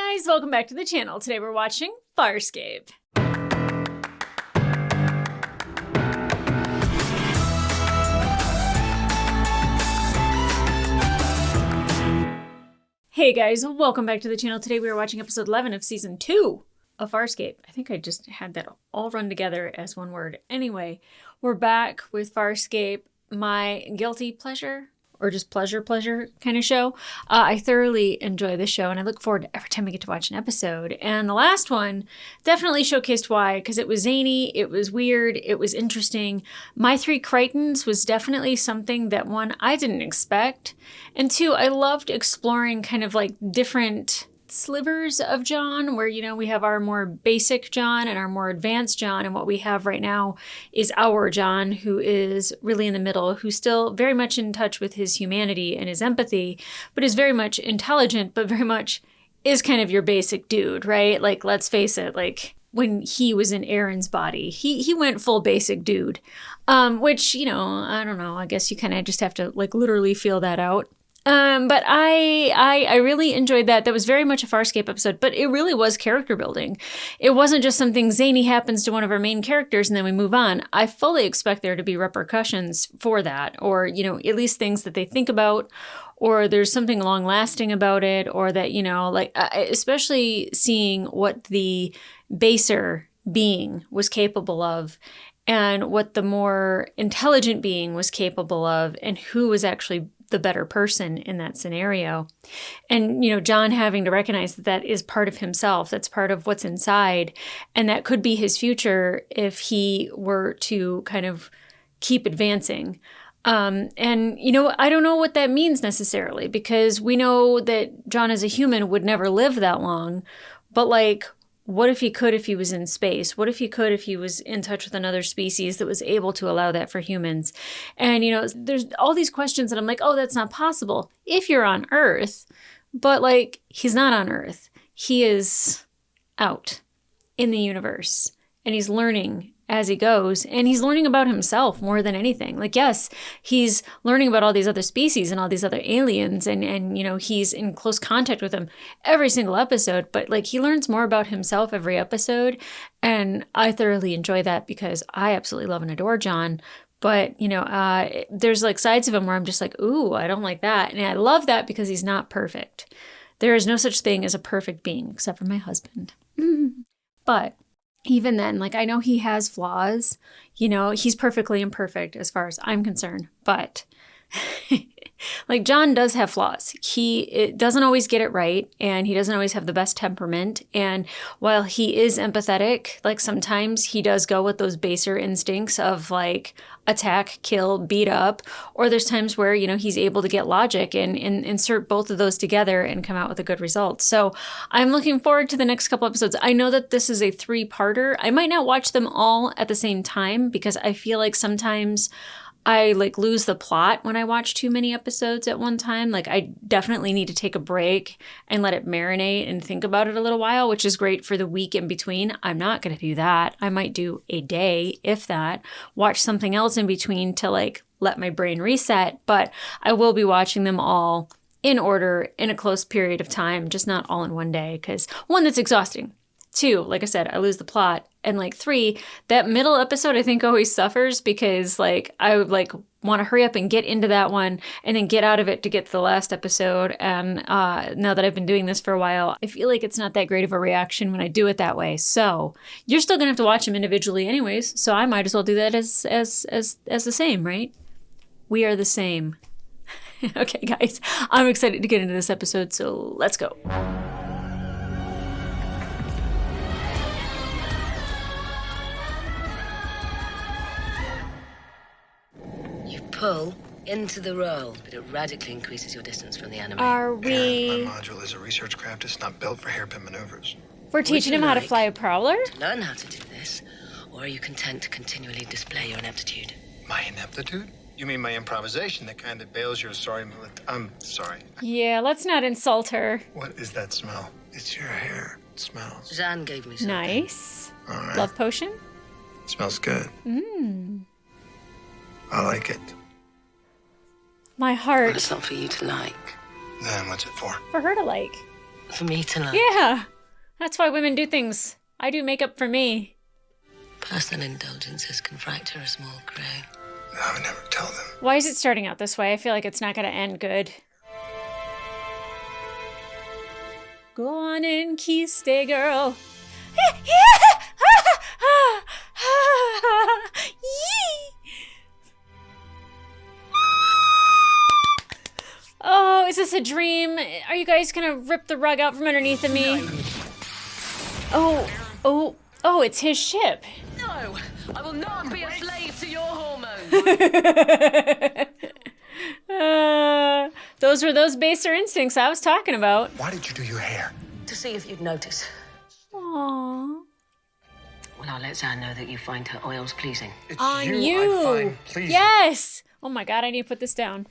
guys, welcome back to the channel. Today we're watching Farscape. Hey guys, welcome back to the channel. Today we are watching episode 11 of season 2 of Farscape. I think I just had that all run together as one word. Anyway, we're back with Farscape, my guilty pleasure, or just pleasure kind of show. I thoroughly enjoy this show, and I look forward to every time I get to watch an episode. And the last one definitely showcased why, because it was zany, it was weird, it was interesting. My Three Crichtons was definitely something that, one, I didn't expect, and two, I loved exploring kind of like different slivers of John, where, you know, we have our more basic John and our more advanced John, and what we have right now is our John, who is really in the middle, who's still very much in touch with his humanity and his empathy, but is very much intelligent, but very much is kind of your basic dude, right? Like, let's face it, like when he was in Aaron's body, he went full basic dude, which, you know, I don't know, I guess you kind of just have to like literally feel that out. But I really enjoyed that. That was very much a Farscape episode, but it really was character building. It wasn't just something zany happens to one of our main characters and then we move on. I fully expect there to be repercussions for that, or, you know, at least things that they think about, or there's something long lasting about it, or that, you know, like, especially seeing what the baser being was capable of, and what the more intelligent being was capable of, and who was actually the better person in that scenario. And, you know, John having to recognize that that is part of himself, that's part of what's inside, and that could be his future if he were to kind of keep advancing. And, you know, I don't know what that means necessarily, because we know that John as a human would never live that long, but like, what if he could if he was in space? What if he could if he was in touch with another species that was able to allow that for humans? And, you know, there's all these questions that I'm like, oh, that's not possible if you're on Earth. But, like, he's not on Earth. He is out in the universe, and he's learning as he goes, and he's learning about himself more than anything. Like, yes, he's learning about all these other species and all these other aliens, and you know, he's in close contact with them every single episode, but like, he learns more about himself every episode, and I thoroughly enjoy that because I absolutely love and adore John. But, you know, there's like sides of him where I'm just like, ooh, I don't like that. And I love that because he's not perfect. There is no such thing as a perfect being, except for my husband. But even then, like, I know he has flaws, you know, he's perfectly imperfect as far as I'm concerned, but like, John does have flaws. He doesn't always get it right, and he doesn't always have the best temperament. And while he is empathetic, like, sometimes he does go with those baser instincts of like attack, kill, beat up, or there's times where, you know, he's able to get logic and insert both of those together and come out with a good result. So I'm looking forward to the next couple episodes. I know that this is a 3-parter. I might not watch them all at the same time because I feel like sometimes I like lose the plot when I watch too many episodes at one time. Like, I definitely need to take a break and let it marinate and think about it a little while, which is great for the week in between. I'm not going to do that. I might do a day, if that, watch something else in between to like let my brain reset, but I will be watching them all in order in a close period of time, just not all in one day, because one, that's exhausting. 2, like I said, I lose the plot. And like 3, that middle episode I think always suffers because like I would like want to hurry up and get into that one and then get out of it to get to the last episode. And now that I've been doing this for a while, I feel like it's not that great of a reaction when I do it that way. So you're still gonna have to watch them individually anyways. So I might as well do that as the same, right? We are the same. Okay, guys, I'm excited to get into this episode. So let's go. Pull into the roll, but it radically increases your distance from the enemy. Are we... My module is a research craft. It's not built for hairpin maneuvers. We're teaching him how to fly a prowler? To learn how to do this, or are you content to continually display your ineptitude? My ineptitude? You mean my improvisation, the kind that bails your sorry millet? I'm sorry. Yeah, let's not insult her. What is that smell? It's your hair. It smells. Jeanne gave me something. Nice. All right. Love potion? It smells good. I like it. My heart. Well, it's not for you to like. Then what's it for? For her to like. for me to learn. Yeah. That's why women do things. I do makeup for me. Personal indulgences can fracture a small crew. No, I would never tell them. Why is it starting out this way? I feel like it's not going to end good. Go on in, key stay, girl. Oh, is this a dream? Are you guys gonna rip the rug out from underneath of me? Oh, it's his ship. No, I will not be a slave to your hormones. Those were those baser instincts I was talking about. Why did you do your hair? To see if you'd notice. Aww. Well, I'll let Zan know that you find her oils pleasing. It's On you you. I find pleasing. Yes. Oh my God, I need to put this down.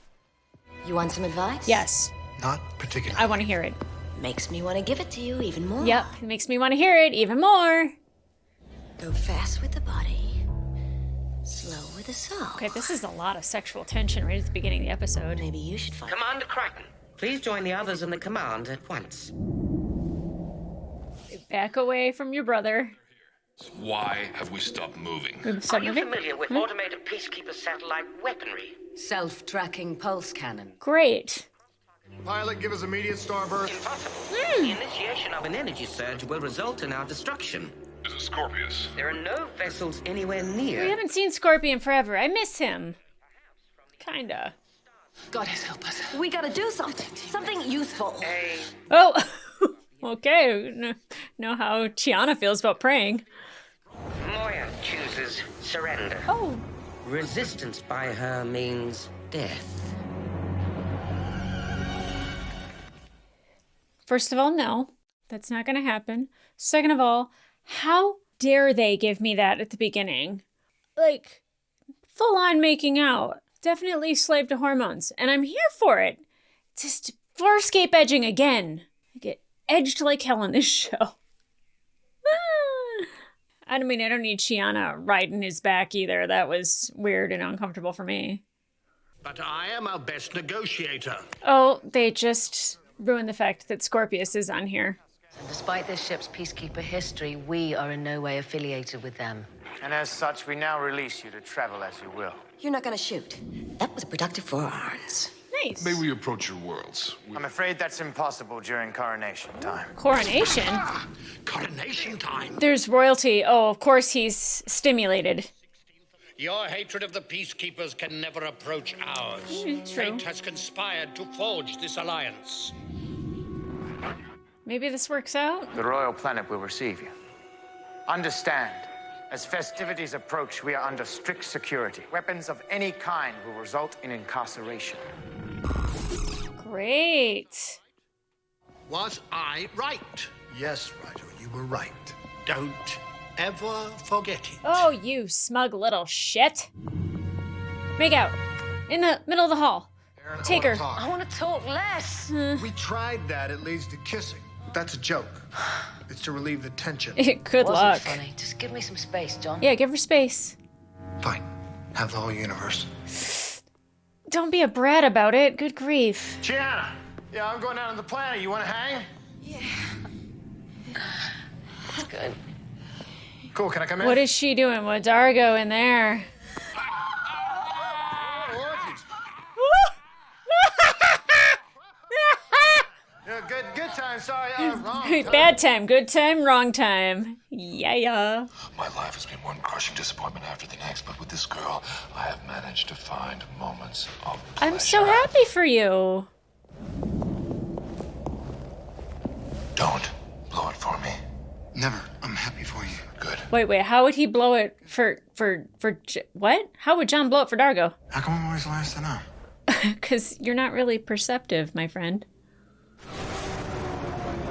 You want some advice? Yes, Not particularly. I want to hear it. Makes me want to give it to you even more. Yep, it makes me want to hear it even more. Go fast with the body, slow with the soul. Okay, this is a lot of sexual tension right at the beginning of the episode. Maybe you should find. Commander Crichton, please join the others in the command at once. Back away from your brother. Why have we stopped moving? Are you Submarine? familiar with automated peacekeeper satellite weaponry? Self-tracking pulse cannon. Great. Pilot, give us immediate starburst. Impossible. The initiation of an energy surge will result in our destruction. Is it Scorpius? There are no vessels anywhere We near. haven't seen Scorpion forever. I miss him. Kinda. Goddess help us. We gotta do something. Something useful. A Oh, okay. Know how Chiana feels about praying. Moya chooses surrender. Oh. Resistance by her means death. First of all, no. That's not going to happen. Second of all, how dare they give me that at the beginning? Like, full on making out. Definitely slave to hormones. And I'm here for it. Just Farscape edging again. I get edged like hell in this show. I mean, I don't need Chiana riding his back either. That was weird and uncomfortable for me. But I am our best negotiator. Oh, they just ruined the fact that Scorpius is on here. And despite this ship's peacekeeper history, we are in no way affiliated with them. And as such, we now release you to travel as you will. You're not gonna shoot. That was productive for our arms. Nice. May we approach your worlds? I'm afraid that's impossible during coronation time. Coronation. Coronation time. There's royalty. Oh, of course he's stimulated. Your hatred of the peacekeepers can never approach ours. True. Fate has conspired to forge this alliance. Maybe this works out. The royal planet will receive you. Understand, as festivities approach, we are under strict security. Weapons of any kind will result in incarceration. Great. Was I right? Yes, Roger, you were right. Don't ever forget it. Oh, you smug little shit. Make out. In the middle of the hall. Aaron, I Take wanna her. talk. I want to talk less. We tried that. It leads to kissing. That's a joke. It's to relieve the tension. Good Wasn't luck. funny. Just give me some space, John. Yeah, give her space. Fine. Have the whole universe. Don't be a brat about it. Good grief. Chiana! Yeah, I'm going down to the planet. You want to hang? That's good. Cool, can I come in? What is she doing with Dargo in there? Yeah, good time. Sorry, wrong time. Bad time, good time, wrong time. Yeah. My life has been one crushing disappointment after the next, but with this girl, I have managed to find moments of pleasure. I'm so happy for you. Don't blow it for me. Never. I'm happy for you. Good. Wait, how would he blow it what? How would John blow it for Dargo? How come I'm always last to know? Because you're not really perceptive, my friend.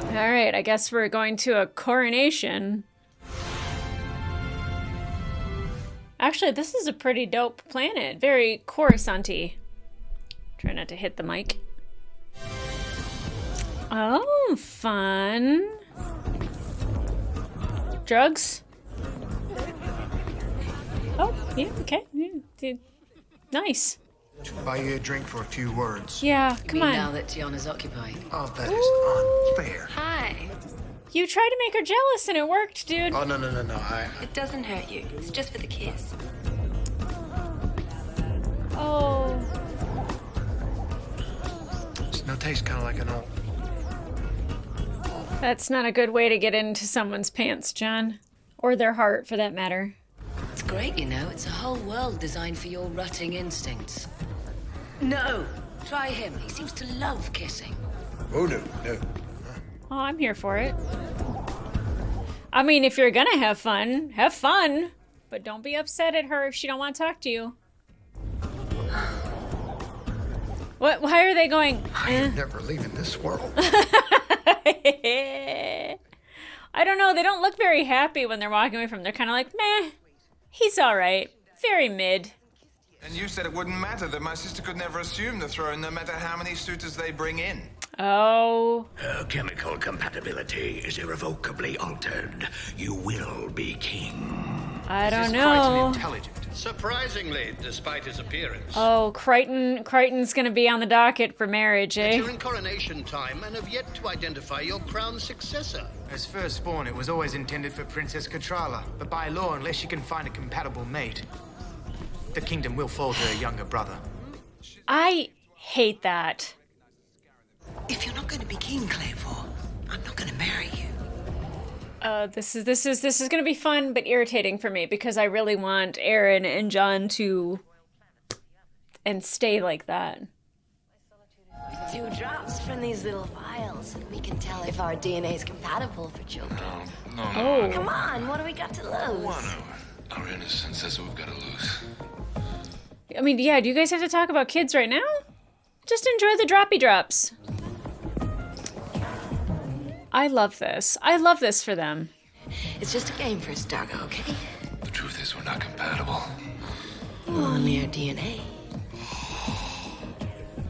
All right, I guess we're going to a coronation. Actually, this is a pretty dope planet. Very Coruscant-y. Try not to hit the mic. Oh, fun. Drugs? Oh, yeah, okay. Yeah, nice. Buy you a drink for a few words. Yeah, You come mean on. now that Tiana's occupied? Oh, that is unfair. Hi. You tried to make her jealous and it worked, dude. Oh, no. It doesn't hurt you. It's just for the kiss. Oh. No taste, kind of like an old. That's not a good way to get into someone's pants, John. Or their heart, for that matter. It's great, you know. It's a whole world designed for your rutting instincts. No! Try him. He seems to love kissing. Oh, no. Oh, I'm here for it. I mean, if you're gonna have fun, have fun. But don't be upset at her if she don't want to talk to you. What? Why are they going? I am never leaving this world. I don't know. They don't look very happy when they're walking away from them. They're kind of like, meh, he's all right. Very mid. And you said it wouldn't matter, that my sister could never assume the throne, no matter how many suitors they bring in. Oh. Her chemical compatibility is irrevocably altered. You will be king. I don't He's know. quite intelligent. Surprisingly, despite his appearance. Oh, Crichton's gonna be on the docket for marriage, eh? You're in coronation time and have yet to identify your crown successor. As firstborn, it was always intended for Princess Katrala, but by law, unless she can find a compatible mate, the kingdom will fall to her younger brother. I hate that. If you're not going to be king, Claymore, I'm not going to marry you. This is gonna be fun but irritating for me because I really want Aaron and John to stay like that. A few drops from these little vials, and we can tell if our DNA is compatible for children. No. Oh. Come on, what do we got to lose? Our innocence, that's what we've got to lose. I mean, yeah, do you guys have to talk about kids right now? Just enjoy the droppy drops. I love this. I love this for them. It's just a game for us, Dargo, okay? The truth is, we're not compatible. Only our DNA.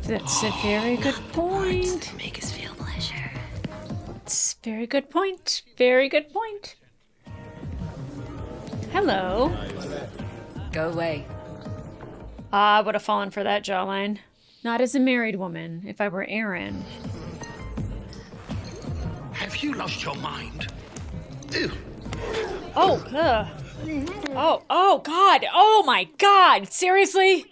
That's a very good point. To make us feel pleasure. It's a very good point. Very good point. Hello. Go away. I would have fallen for that jawline. Not as a married woman, if I were Aaron. Have you lost your mind? Oh, oh, God. Oh, my God. Seriously?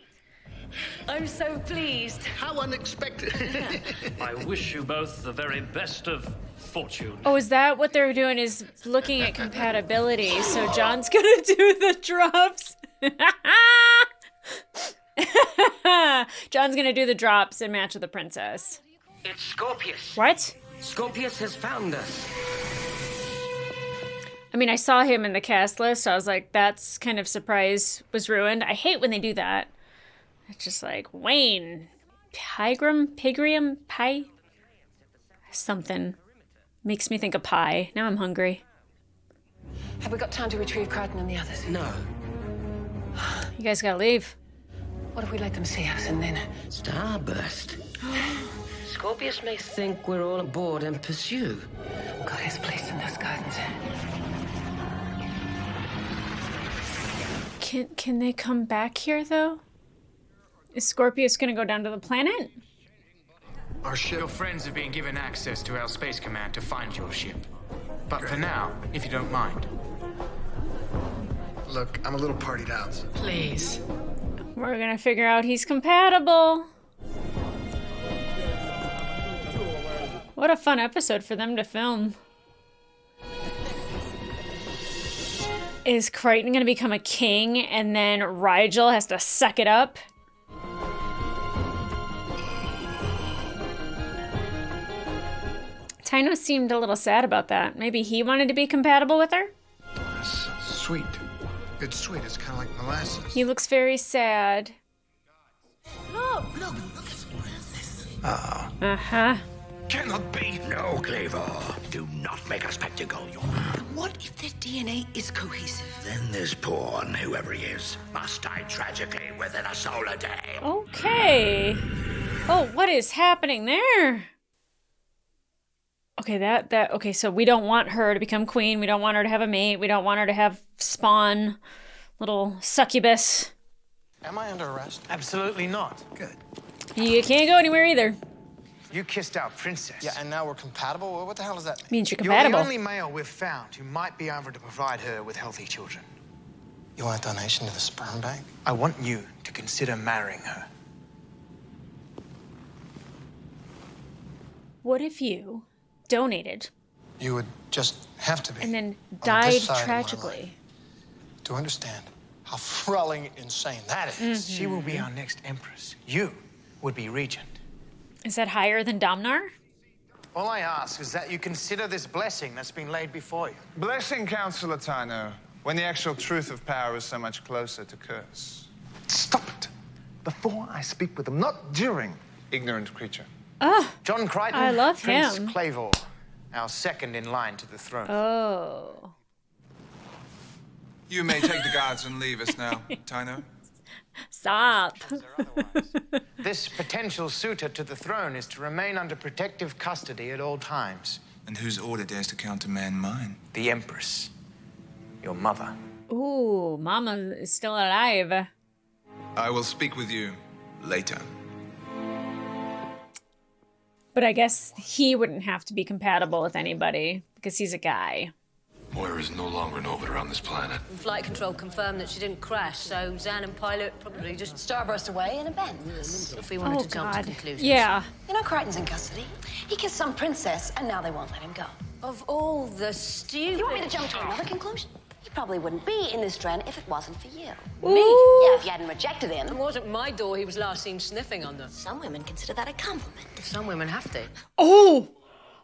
I'm so pleased. How unexpected. I wish you both the very best of fortune. Oh, is that what they're doing is looking at compatibility? So John's gonna do the drops. John's gonna do the drops and match with the princess. It's Scorpius. What? Scorpius has found us. I mean, I saw him in the cast list, so I was like, that's kind of surprise was ruined. I hate when they do that. It's just like, Wayne, Pigrium, pie? Something. Makes me think of pie. Now I'm hungry. Have we got time to retrieve Crichton and the others? No. You guys gotta leave. What if we let them see us and then... Starburst. Scorpius may think we're all aboard and pursue. God has placed in those gardens. Can they come back here, though? Is Scorpius gonna go down to the planet? Our ship. Your friends have been given access to our space command to find your ship. But for now, if you don't mind. Look, I'm a little partied out. Please. We're gonna figure out he's compatible. What a fun episode for them to film. Is Crichton gonna become a king and then Rigel has to suck it up? Tyno seemed a little sad about that. Maybe he wanted to be compatible with her? It's sweet. It's sweet. It's kind of like molasses. He looks very sad. Look, it's Francis. Uh-oh. Uh-huh. Cannot be. No, Cleaver. Do not make a spectacle. What if their DNA is cohesive? Then this pawn, whoever he is, must die tragically within a solar day. Okay. Oh, what is happening there? Okay, okay, so we don't want her to become queen. We don't want her to have a mate. We don't want her to have spawn, little succubus. Am I under arrest? Absolutely not. Good. You can't go anywhere either. You kissed our princess. Yeah, and now we're compatible? What the hell does that mean? Means you're You're compatible. the only male we've found who might be able to provide her with healthy children. You want a donation to the sperm bank? I want you to consider marrying her. What if you donated You would just have to be. and then on died this side of my tragically? life to understand how frelling insane that is. She will be our next empress. You would be regent. Is that higher than Domnar? All I ask is that you consider this blessing that's been laid before you. Blessing, Councillor Tano, when the actual truth of power is so much closer to curse. Stop it. Before I speak with them, not during. Ignorant creature. John Crichton, I love Prince him. Clavor, our second in line to the throne. Oh. You may take the guards and leave us now, Tino. Stop. This potential suitor to the throne is to remain under protective custody at all times. And whose order dares to countermand mine? The Empress, your mother. Ooh, Mama is still alive. I will speak with you later. But I guess he wouldn't have to be compatible with anybody because he's a guy. Moira is no longer an orbiter on this planet. Flight control confirmed that she didn't crash, so Zan and pilot probably just Starburst away in a Benz. if we wanted Oh, to jump to God. conclusions. Yeah. You know, Crichton's in custody. He kissed some princess, and now they won't let him go. Of all the stupid... You want me to jump to another conclusion? He probably wouldn't be in this den if it wasn't for you. Me? Yeah, if you hadn't rejected him. It wasn't my door he was last seen sniffing under. Some women consider that a compliment. Some women have to. Oh,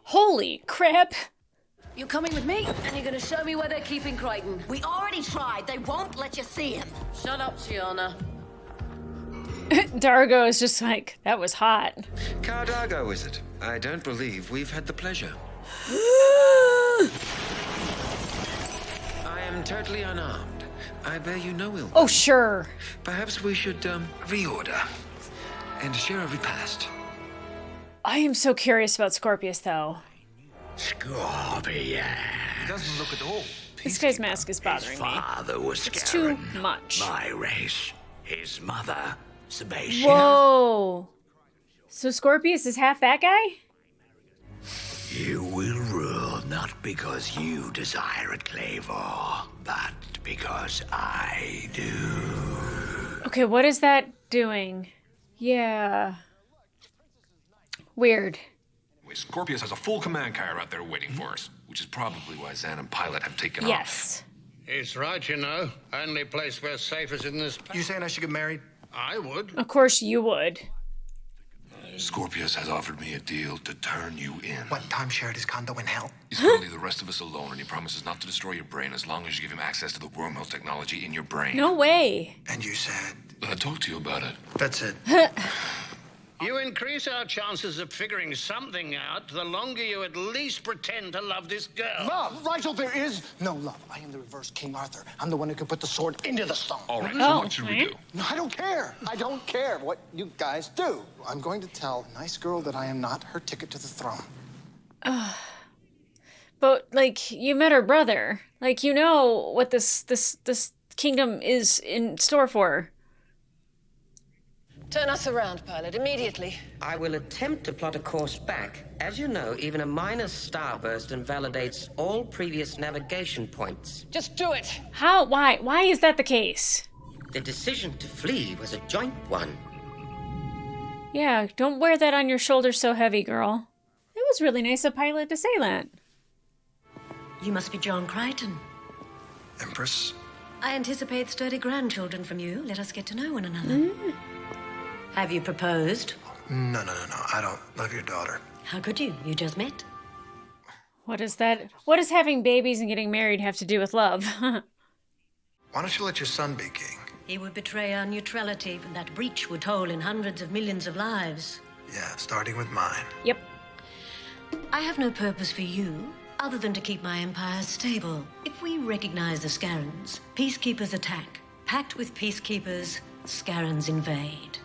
holy crap. You're coming with me, and you're going to show me where they're keeping Crichton. We already tried. They won't let you see him. Shut up, Gianna. Dargo is just like, that was hot. Cardago, is it? I don't believe we've had the pleasure. I am totally unarmed. I bear you no ill. Oh, sure. Perhaps we should, reorder and share a repast. I am so curious about Scorpius, though. Scorpius. He doesn't look at all. This guy's mask is bothering me. Father was It's too Scaran. much. My race. His mother, Sebastian. Whoa. So Scorpius is half that guy? You will rule not because you desire it, Clavor, but because I do. Okay, what is that doing? Yeah. Weird. Scorpius has a full command car out there waiting for us, which is probably why Zan and Pilot have taken off. Yes. He's right, you know. Only place we're safe is in this... You saying I should get married? I would. Of course you would. Scorpius has offered me a deal to turn you in. What, timeshare at his condo in hell? He's going to leave the rest of us alone, and he promises not to destroy your brain as long as you give him access to the wormhole technology in your brain. No way. And you said? I talked to you about it. That's it. You increase our chances of figuring something out the longer you at least pretend to love this girl. Love, Rigel, there is no love. I am the reverse King Arthur. I'm the one who can put the sword into the stone. All right, so what should we do? No, I don't care. I don't care what you guys do. I'm going to tell a nice girl that I am not her ticket to the throne. But, like, you met her brother. Like, you know what this kingdom is in store for. Turn us around, pilot, immediately. I will attempt to plot a course back. As you know, even a minor starburst invalidates all previous navigation points. Just do it. How? Why? Why is that the case? The decision to flee was a joint one. Yeah, don't wear that on your shoulders so heavy, girl. It was really nice of Pilot to say that. You must be John Crichton. Empress? I anticipate sturdy grandchildren from you. Let us get to know one another. Have you proposed? No. I don't love your daughter. How could you? You just met. What is that? What does having babies and getting married have to do with love? Why don't you let your son be king? He would betray our neutrality, and that breach would toll in hundreds of millions of lives. Yeah, starting with mine. Yep. I have no purpose for you, other than to keep my empire stable. If we recognize the Scarans, peacekeepers attack. Pact with peacekeepers, Scarans invade.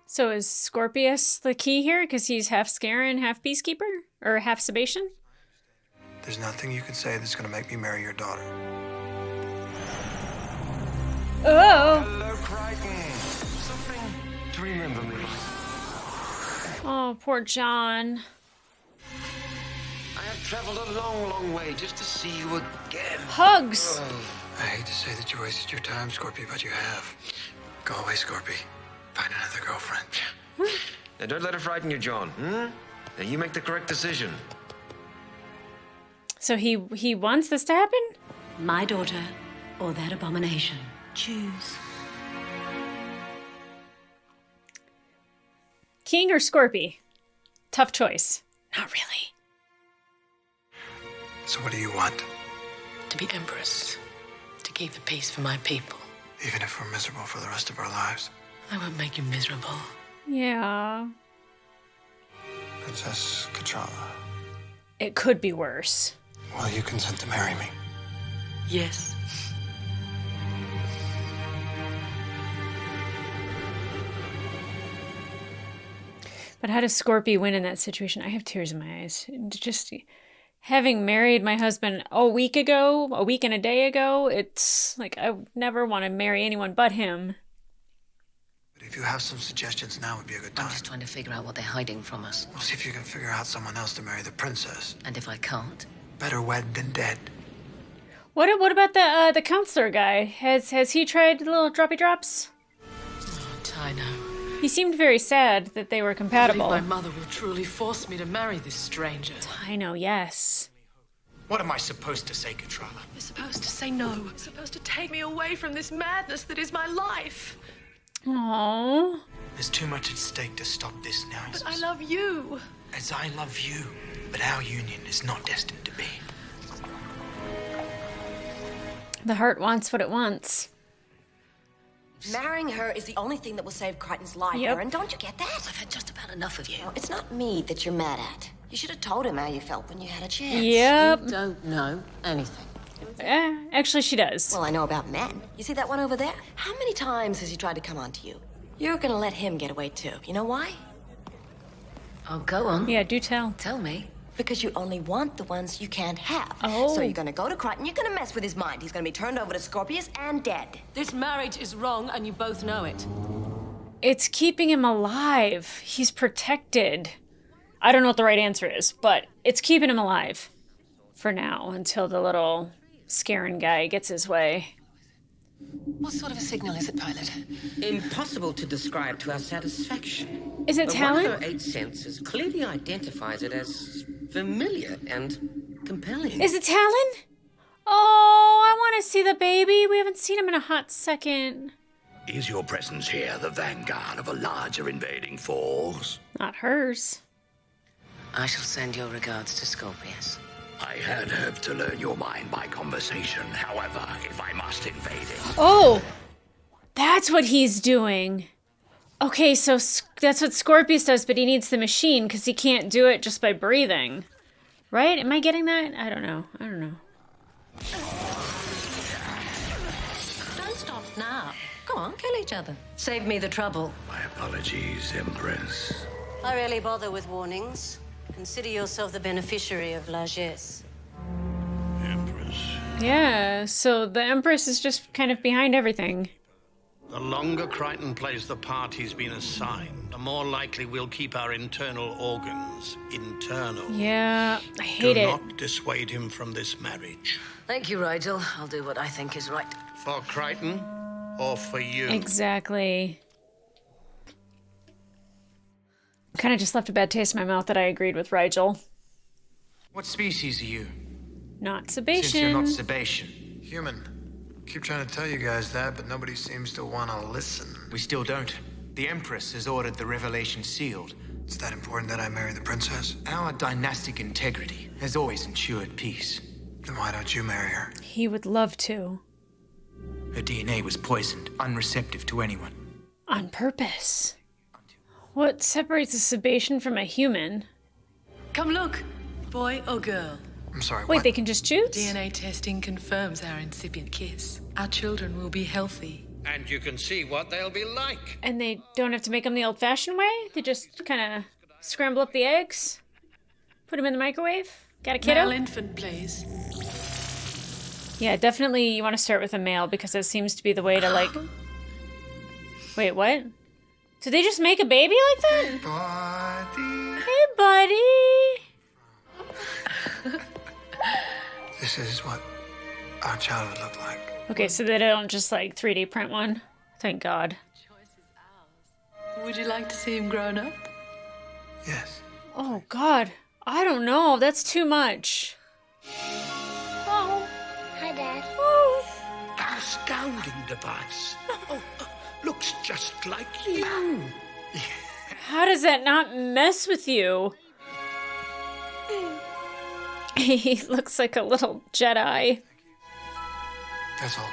So is Scorpius the key here? Because he's half Scaran, half Peacekeeper? Or half Sebastian? There's nothing you can say that's going to make me marry your daughter. Oh! Hello, Crichton. Something to remember me by. Oh, poor John. I have traveled a long, long way just to see you again. Hugs! Oh, I hate to say that you wasted your time, Scorpy, but you have. Go away, Scorpy. Find another girlfriend. Now, don't let it frighten you, John. Now, you make the correct decision. So he wants this to happen? My daughter or that abomination. Choose. King or Scorpy? Tough choice. Not really. So what do you want? To be empress. To keep the peace for my people. Even if we're miserable for the rest of our lives? I won't make you miserable. Yeah. Princess Kachala, It could be worse. will you consent to marry me? Yes. But how does Scorpy win in that situation? I have tears in my eyes. Just having married my husband a week and a day ago, it's like I would never want to marry anyone but him. But if you have some suggestions, now would be a good time. I'm just trying to figure out what they're hiding from us. We'll see if you can figure out someone else to marry the princess. And if I can't? Better wed than dead. What about the counselor guy? Has he tried little droppy drops? Oh, Tyno. He seemed very sad that they were compatible. My mother will truly force me to marry this stranger. Tyno, yes. What am I supposed to say, Katrala? You're supposed to say no. You're supposed to take me away from this madness that is my life. Aww. There's too much at stake to stop this now. But I love you. As I love you, but our union is not destined to be. The heart wants what it wants. Marrying her is the only thing that will save Crichton's life, Yep. Erin. Don't you get that? I've had just about enough of you. No, it's not me that you're mad at. You should have told him how you felt when you had a chance. Yep. You don't know anything. Actually, she does. Well, I know about men. You see that one over there? How many times has he tried to come on to you? You're gonna let him get away too. You know why? Oh, go on. Yeah, do tell. Tell me. Because you only want the ones you can't have. Oh. So you're gonna go to Crichton, you're gonna mess with his mind. He's gonna be turned over to Scorpius and dead. This marriage is wrong, and you both know it. It's keeping him alive. He's protected. I don't know what the right answer is, but it's keeping him alive. For now, until the little Scarin guy gets his way. What sort of a signal is it, Pilot? Impossible to describe to our satisfaction. Is it But Talon? one of our 8 senses clearly identifies it as familiar and compelling. Is it Talon? Oh, I want to see the baby. We haven't seen him in a hot second. Is your presence here the vanguard of a larger invading force? Not hers. I shall send your regards to Scorpius. I had hoped to learn your mind by conversation. However, if I must invade it... Oh, that's what he's doing. Okay, so that's what Scorpius does, but he needs the machine because he can't do it just by breathing. Right? Am I getting that? I don't know. Don't stop now. Come on, kill each other. Save me the trouble. My apologies, Empress. I rarely bother with warnings. Consider yourself the beneficiary of largesse. Empress. Yeah, so the Empress is just kind of behind everything. The longer Crichton plays the part he's been assigned, the more likely we'll keep our internal organs internal. Yeah, I hate Do it. not dissuade him from this marriage. Thank you, Rigel. I'll do what I think is right. For Crichton or for you? Exactly. Kind of just left a bad taste in my mouth that I agreed with Rigel. What species are you? Not Since you're not Sebation. Sebation. Human. Keep trying to tell you guys that, but nobody seems to want to listen. We still don't. The Empress has ordered the revelation sealed. It's that important that I marry the princess? Our dynastic integrity has always ensured peace. Then why don't you marry her? He would love to. Her DNA was poisoned, unreceptive to anyone. On purpose. What separates a Sebation from a human? Come look, boy or girl. I'm sorry, Wait, what? they can just choose? DNA testing confirms our incipient kiss. Our children will be healthy. And you can see what they'll be like. And they don't have to make them the old-fashioned way? They just kind of scramble up the eggs? Put them in the microwave? Got a kiddo? Male infant, please. Yeah, definitely you want to start with a male because it seems to be the way to, like... Wait, what? Did they just make a baby like that? Hey, buddy! This is what our child would look like. Okay, so they don't just, like, 3D print one? Thank God. Would you like to see him grown up? Yes. Oh, God. I don't know. That's too much. Oh. Hi, Dad. Oh. Astounding device. Oh, looks just like you. How does that not mess with you? He looks like a little Jedi. That's all.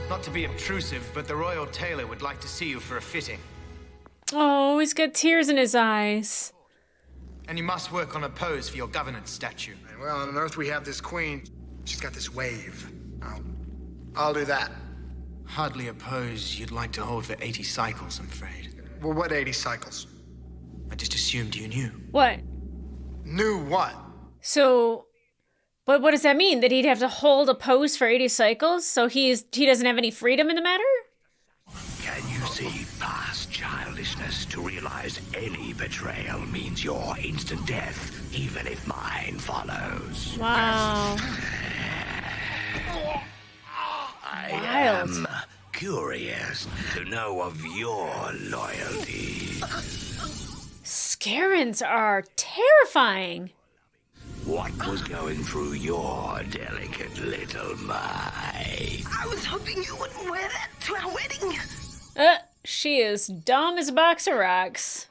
Not to be obtrusive, but the royal tailor would like to see you for a fitting. Oh, he's got tears in his eyes. And you must work on a pose for your governance statue. Well, on Earth we have this queen. She's got this wave. I'll do that. Hardly a pose you'd like to hold for 80 cycles, I'm afraid. Well, what 80 cycles? I just assumed you knew. What? Knew what? So, but what does that mean? That he'd have to hold a pose for 80 cycles? So he doesn't have any freedom in the matter? Can you see past childishness to realize any betrayal means your instant death, even if mine follows? Wow. I Wild. am curious to know of your loyalty. Scarens are terrifying. What was going through your delicate little mind? I was hoping you wouldn't wear that to our wedding. She is dumb as a box of rocks.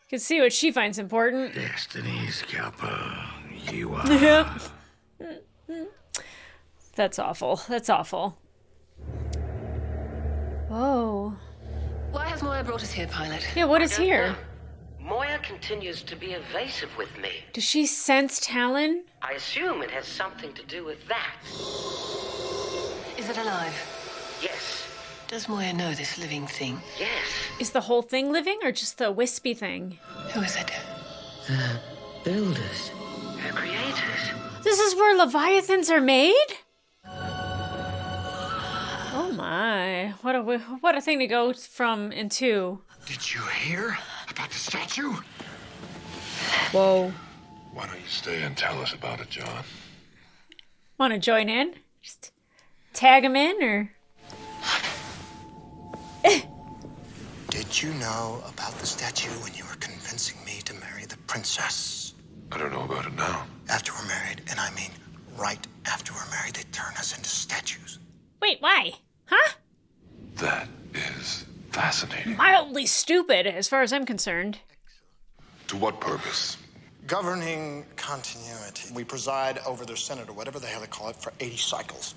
You can see what she finds important. Destiny's couple, you are. Yep. That's awful. That's awful. Whoa. Why has Moya brought us here, pilot? Yeah, what is here? Moya continues to be evasive with me. Does she sense Talon? I assume it has something to do with that. Is it alive? Yes. Does Moya know this living thing? Yes. Is the whole thing living or just the wispy thing? Who is it? The builders. The creators. This is where Leviathans are made? Oh my. What a thing to go from into. Did you hear about the statue? Whoa. Why don't you stay and tell us about it, John? Want to join in? Just tag him in or... Did you know about the statue when you were convincing me to marry the princess? I don't know about it now. After we're married, and I mean right after we're married, they turn us into statues. Wait, why? Huh? That is fascinating. Mildly stupid, as far as I'm concerned. To what purpose? Governing continuity. We preside over their senate, or whatever the hell they call it, for 80 cycles.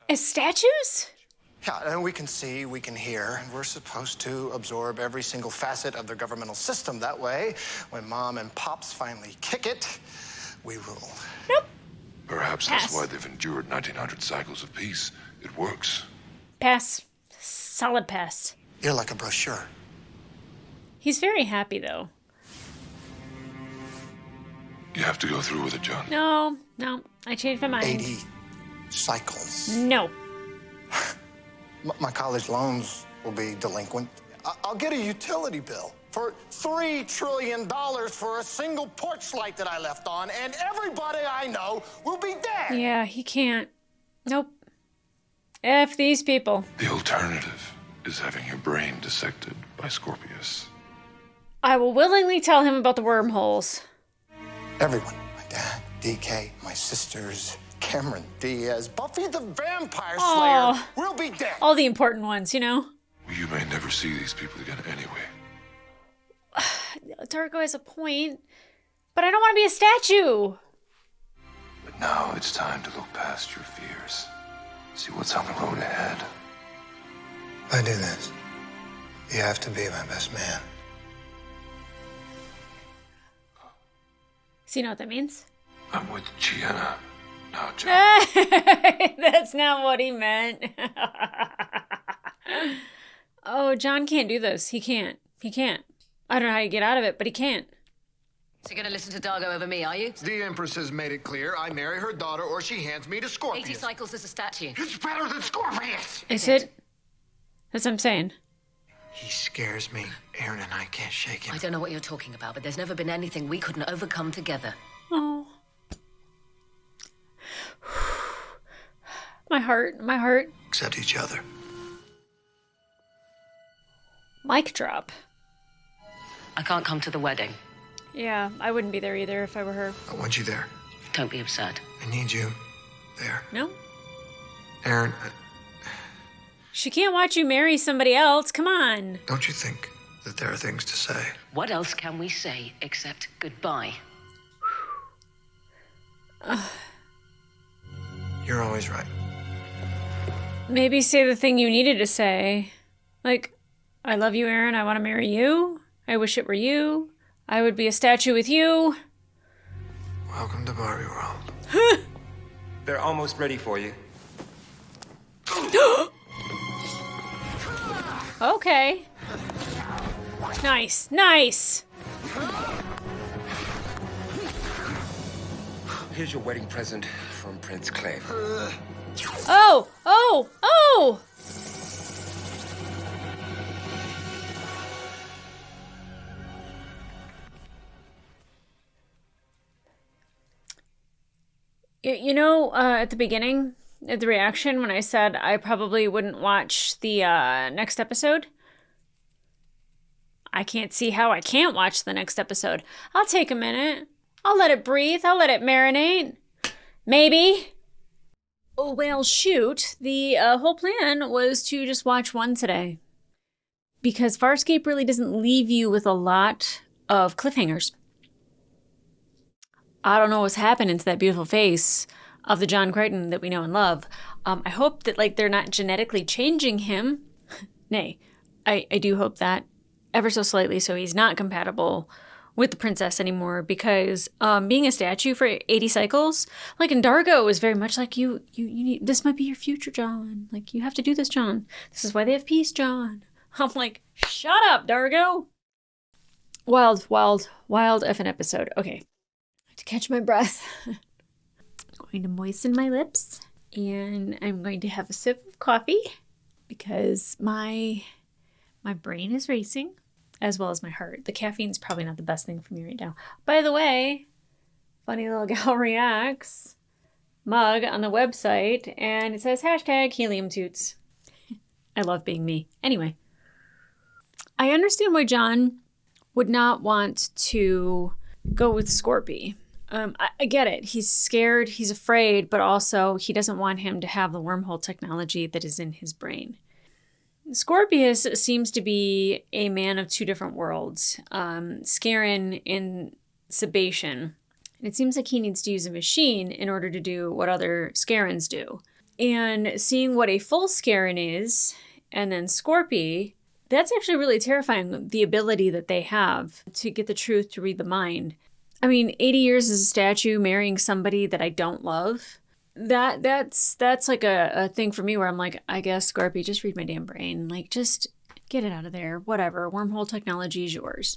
As statues? Yeah, and we can see, we can hear, and we're supposed to absorb every single facet of their governmental system. That way, when Mom and Pops finally kick it, we rule. Nope. Perhaps Pass. that's why they've endured 1900 cycles of peace. It works. Pass. Solid pass. You're like a brochure. He's very happy, though. You have to go through with it, John. No, I changed my mind. 80 cycles. No. My college loans will be delinquent. I'll get a utility bill for $3 trillion for a single porch light that I left on, and everybody I know will be dead. Yeah, he can't. Nope. F these people. The alternative is having your brain dissected by Scorpius. I will willingly tell him about the wormholes. Everyone. My dad, DK, my sisters, Cameron Diaz, Buffy the Vampire Slayer will be dead. All the important ones, you know? You may never see these people again anyway. Darko has a point, but I don't want to be a statue. But now it's time to look past your fears. See what's on the road ahead. If I do this, you have to be my best man. So you know what that means? I'm with Gianna. Now, John. That's not what he meant. Oh, John can't do this. He can't. I don't know how to get out of it, but he can't. So you're gonna listen to Dargo over me, are you? The Empress has made it clear I marry her daughter or she hands me to 80 Scorpius. cycles as a statue. It's better than Scorpius! Is it? That's what I'm saying. He scares me. Aaron and I can't shake him. I don't know what you're talking about, but there's never been anything we couldn't overcome together. Oh. My heart. Accept each other. Mic drop. I can't come to the wedding. Yeah, I wouldn't be there either if I were her. I want you there. Don't be absurd. I need you there. No? Aaron, She can't watch you marry somebody else. Come on. don't you think that there are things to say? What else can we say except goodbye? You're always right. Maybe say the thing you needed to say. Like, I love you, Aaron. I want to marry you. I wish it were you. I would be a statue with you. Welcome to Barbie World. They're almost ready for you. Okay. Nice. Nice. Here's your wedding present from Prince Clave. Oh! Oh! Oh! You know, at the beginning, at the reaction, when I said I probably wouldn't watch the next episode, I can't see how I can't watch the next episode. I'll take a minute. I'll let it breathe. I'll let it marinate. Maybe. Oh, well, shoot. The whole plan was to just watch one today. Because Farscape really doesn't leave you with a lot of cliffhangers. I don't know what's happening to that beautiful face of the John Crichton that we know and love. I hope that, like, they're not genetically changing him. Nay, I do hope that ever so slightly so he's not compatible with the princess anymore, because being a statue for 80 cycles, like in Dargo, is very much like you need, this might be your future, John. Like, you have to do this, John. This is why they have peace, John. I'm like, shut up, Dargo. Wild effing episode. Okay. To catch my breath. I'm going to moisten my lips and I'm going to have a sip of coffee because my brain is racing as well as my heart. The caffeine's probably not the best thing for me right now. By the way, Funny Little Gal Reacts mug on the website and it says #helium toots. I love being me. Anyway, I understand why John would not want to go with Scorpy. I get it. He's scared, he's afraid, but also he doesn't want him to have the wormhole technology that is in his brain. Scorpius seems to be a man of two different worlds, Scarin and Sebation. And it seems like he needs to use a machine in order to do what other Scarins do. And seeing what a full Scarin is, and then Scorpy, that's actually really terrifying, the ability that they have to get the truth, to read the mind. I mean, 80 years as a statue, marrying somebody that I don't love, that's like a thing for me where I'm like, I guess, Scorpy, just read my damn brain. Like, just get it out of there. Whatever. Wormhole technology is yours.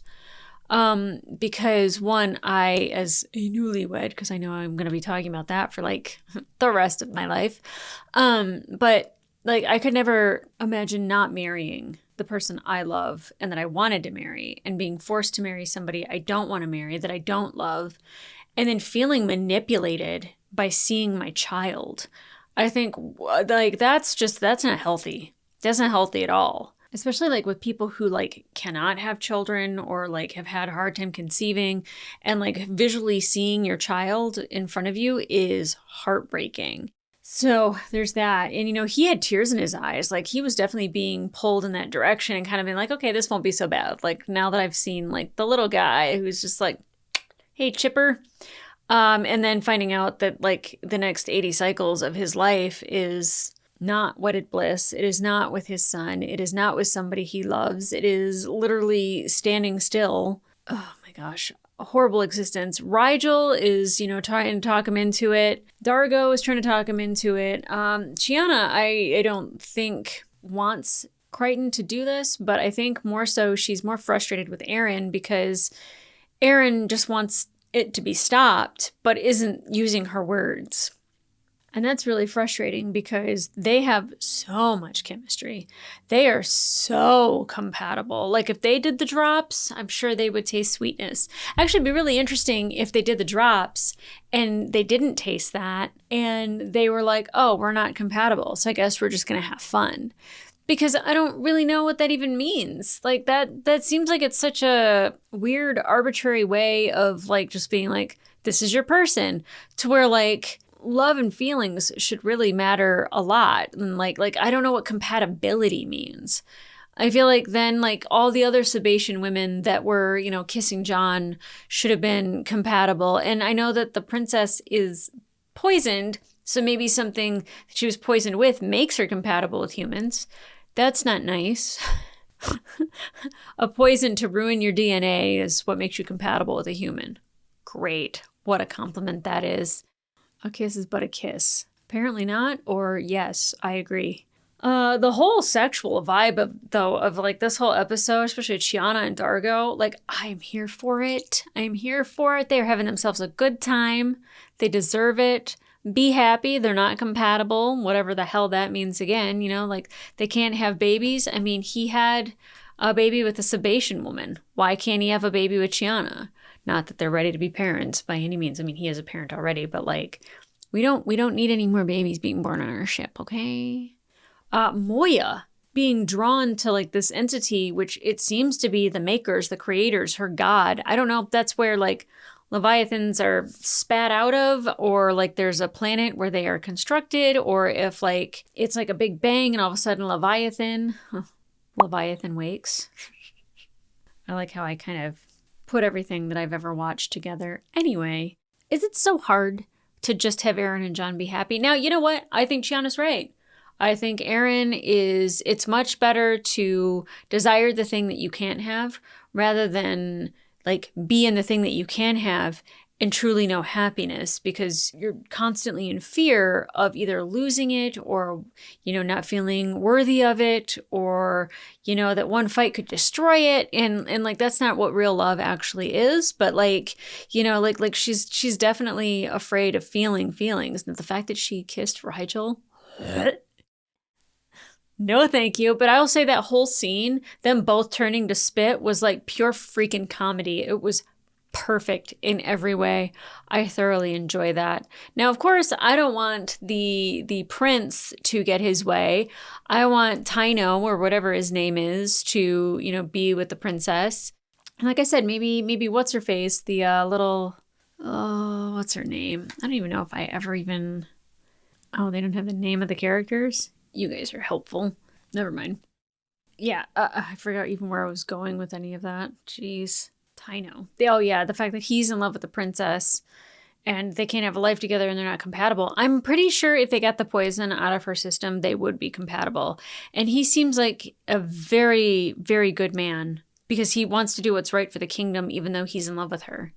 Because one, I, as a newlywed, because I know I'm going to be talking about that for like the rest of my life. But like, I could never imagine not marrying the person I love and that I wanted to marry, and being forced to marry somebody I don't want to marry, that I don't love, and then feeling manipulated by seeing my child. I think like that's not healthy. That's not healthy at all. Especially like with people who like cannot have children or like have had a hard time conceiving, and like visually seeing your child in front of you is heartbreaking. So there's that. And, you know, he had tears in his eyes. Like, he was definitely being pulled in that direction and kind of being like, okay, this won't be so bad. Like, now that I've seen, like, the little guy who's just like, hey, Chipper. And then finding out that, like, the next 80 cycles of his life is not wedded bliss. It is not with his son. It is not with somebody he loves. It is literally standing still. Oh, my gosh. A horrible existence. Rigel is, you know, trying to talk him into it. Dargo is trying to talk him into it. Chiana, I don't think wants Crichton to do this, but I think more so she's more frustrated with Aaron because Aaron just wants it to be stopped, but isn't using her words. And that's really frustrating because they have so much chemistry. They are so compatible. Like if they did the drops, I'm sure they would taste sweetness. Actually, it'd be really interesting if they did the drops and they didn't taste that and they were like, oh, we're not compatible. So I guess we're just going to have fun. Because I don't really know what that even means. Like that seems like it's such a weird, arbitrary way of like just being like, this is your person, to where like love and feelings should really matter a lot. And like I don't know what compatibility means. I feel like then like all the other Sebastian women that were, you know, kissing John should have been compatible. And I know that the princess is poisoned, so maybe something that she was poisoned with makes her compatible with humans. That's not nice. A poison to ruin your DNA is what makes you compatible with a human. Great. What a compliment that is. A kiss is but a kiss. Apparently not, or yes, I agree. The whole sexual vibe of like this whole episode, especially Chiana and Dargo, like I'm here for it. I'm here for it. They're having themselves a good time. They deserve it. Be happy. They're not compatible, whatever the hell that means again, you know, like they can't have babies. I mean, he had a baby with a Sebastian woman. Why can't he have a baby with Chiana? Not that they're ready to be parents by any means. I mean, he is a parent already, but like we don't need any more babies being born on our ship, okay? Moya being drawn to like this entity, which it seems to be the makers, the creators, her god. I don't know if that's where like Leviathans are spat out of, or like there's a planet where they are constructed, or if like it's like a big bang and all of a sudden Leviathan wakes. I like how I kind of put everything that I've ever watched together. Anyway, is it so hard to just have Aaron and John be happy? Now, you know what? I think Chiana's right. I think it's much better to desire the thing that you can't have rather than like be in the thing that you can have and truly know happiness, because you're constantly in fear of either losing it or, you know, not feeling worthy of it, or, you know, that one fight could destroy it. And like, that's not what real love actually is. But like, you know, like she's definitely afraid of feeling feelings. And the fact that she kissed Rigel, no, thank you. But I will say that whole scene, them both turning to spit, was like pure freaking comedy. It was perfect in every way. I thoroughly enjoy that. Now, of course, I don't want the prince to get his way. I want Tyno, or whatever his name is, to, you know, be with the princess. And like I said, maybe what's her face, the little, oh, what's her name? I don't even know if I ever even, oh, they don't have the name of the characters? You guys are helpful. Never mind. Yeah, I forgot even where I was going with any of that. Jeez. Tyno. Oh yeah, the fact that he's in love with the princess and they can't have a life together and they're not compatible. I'm pretty sure if they got the poison out of her system, they would be compatible. And he seems like a very, very good man because he wants to do what's right for the kingdom, even though he's in love with her.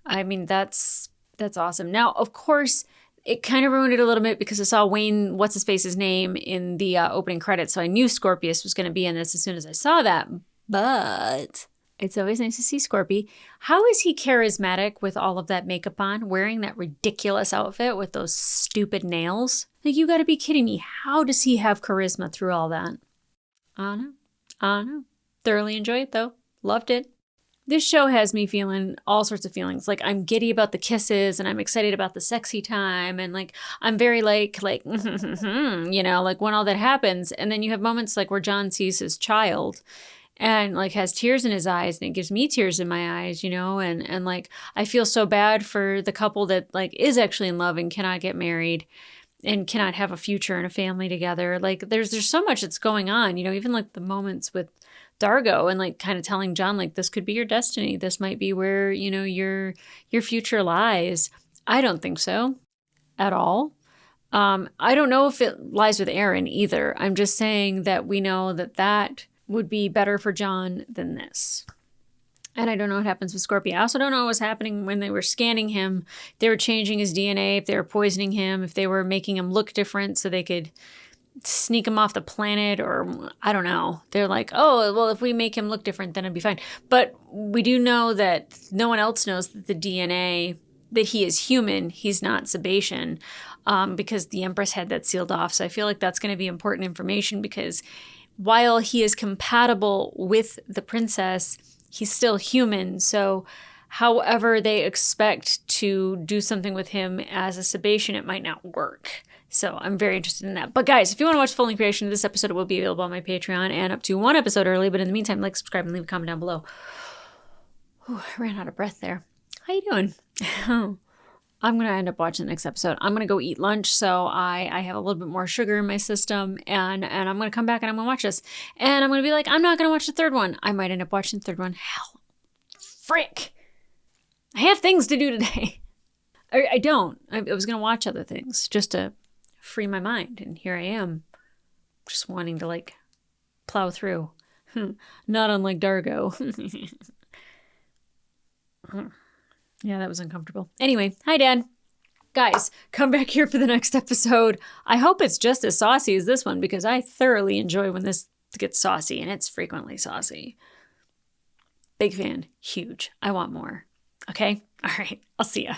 I mean, that's awesome. Now, of course, it kind of ruined it a little bit because I saw Wayne, what's his face's name, in the opening credits. So I knew Scorpius was going to be in this as soon as I saw that. But it's always nice to see Scorpy. How is he charismatic with all of that makeup on, wearing that ridiculous outfit with those stupid nails? Like, you gotta be kidding me. How does he have charisma through all that? I know. Thoroughly enjoy it though. Loved it. This show has me feeling all sorts of feelings. Like, I'm giddy about the kisses and I'm excited about the sexy time. And like, I'm very like, you know, like when all that happens. And then you have moments like where John sees his child and like has tears in his eyes, and it gives me tears in my eyes, you know, and like I feel so bad for the couple that like is actually in love and cannot get married and cannot have a future and a family together. Like there's so much that's going on, you know, even like the moments with Dargo and like kind of telling John like this could be your destiny. This might be where, you know, your future lies. I don't think so at all. I don't know if it lies with Aaron either. I'm just saying that we know that would be better for John than this. And I don't know what happens with Scorpio. I also don't know what was happening when they were scanning him. If they were changing his DNA, if they were poisoning him, if they were making him look different so they could, sneak him off the planet, or I don't know. They're like, oh, well, if we make him look different, then it'd be fine. But we do know that no one else knows that the DNA, that he is human. He's not Sebastian, because the Empress had that sealed off. So I feel like that's going to be important information, because while he is compatible with the princess, he's still human. So however they expect to do something with him as a Sebastian, it might not work. So I'm very interested in that. But guys, if you want to watch full length creation of this episode, it will be available on my Patreon and up to one episode early. But in the meantime, like, subscribe, and leave a comment down below. Whew, I ran out of breath there. How you doing? I'm going to end up watching the next episode. I'm going to go eat lunch, so I have a little bit more sugar in my system, and I'm going to come back and I'm going to watch this. And I'm going to be like, I'm not going to watch the third one. I might end up watching the third one. Hell, frick. I have things to do today. I don't. I was going to watch other things just to free my mind, and here I am just wanting to like plow through. Not unlike Dargo. Yeah, that was uncomfortable. Anyway, hi Dad. Guys, come back here for the next episode. I hope it's just as saucy as this one, because I thoroughly enjoy when this gets saucy, and it's frequently saucy. Big fan. Huge. I want more. Okay? All right. I'll see ya.